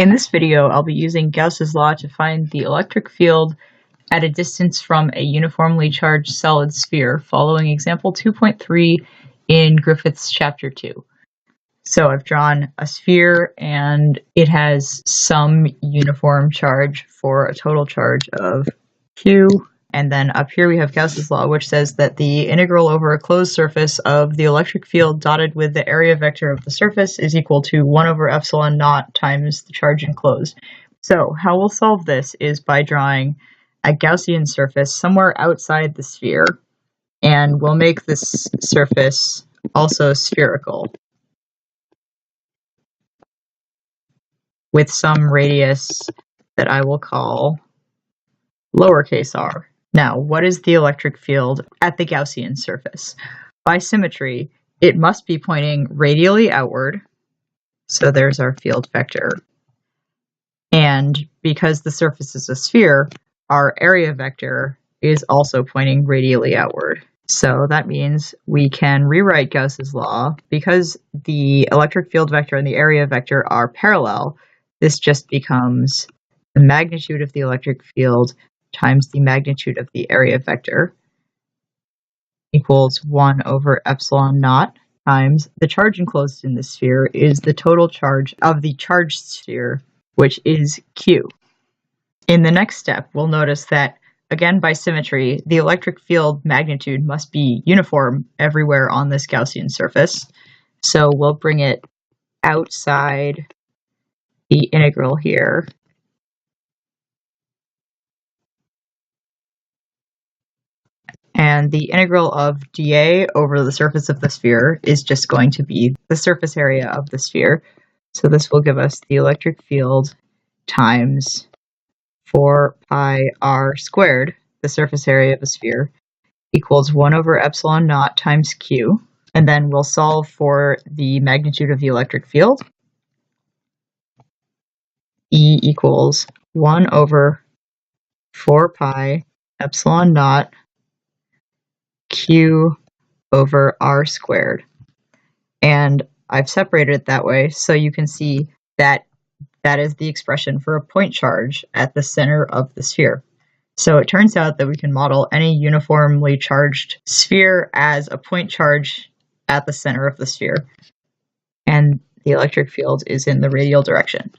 In this video, I'll be using Gauss's law to find the electric field at a distance from a uniformly charged solid sphere, following example 2.3 in Griffiths chapter 2. So I've drawn a sphere and it has some uniform charge for a total charge of Q. And then up here we have Gauss's law, which says that the integral over a closed surface of the electric field dotted with the area vector of the surface is equal to 1 over epsilon naught times the charge enclosed. So how we'll solve this is by drawing a Gaussian surface somewhere outside the sphere, and we'll make this surface also spherical with some radius that I will call lowercase r. Now, what is the electric field at the Gaussian surface? By symmetry, it must be pointing radially outward, so there's our field vector. And because the surface is a sphere, our area vector is also pointing radially outward. So that means we can rewrite Gauss's law. Because the electric field vector and the area vector are parallel, this just becomes the magnitude of the electric field times the magnitude of the area vector equals 1 over epsilon naught times the charge enclosed in the sphere is the total charge of the charged sphere, which is Q. In the next step, we'll notice that, again by symmetry, the electric field magnitude must be uniform everywhere on this Gaussian surface. So we'll bring it outside the integral here. And the integral of dA over the surface of the sphere is just going to be the surface area of the sphere. So this will give us the electric field times 4 pi r squared, the surface area of a sphere, equals 1 over epsilon naught times Q. And then we'll solve for the magnitude of the electric field. E equals 1 over 4 pi epsilon naught Q over r squared. And I've separated it that way so you can see that that is the expression for a point charge at the center of the sphere. So it turns out that we can model any uniformly charged sphere as a point charge at the center of the sphere. And the electric field is in the radial direction.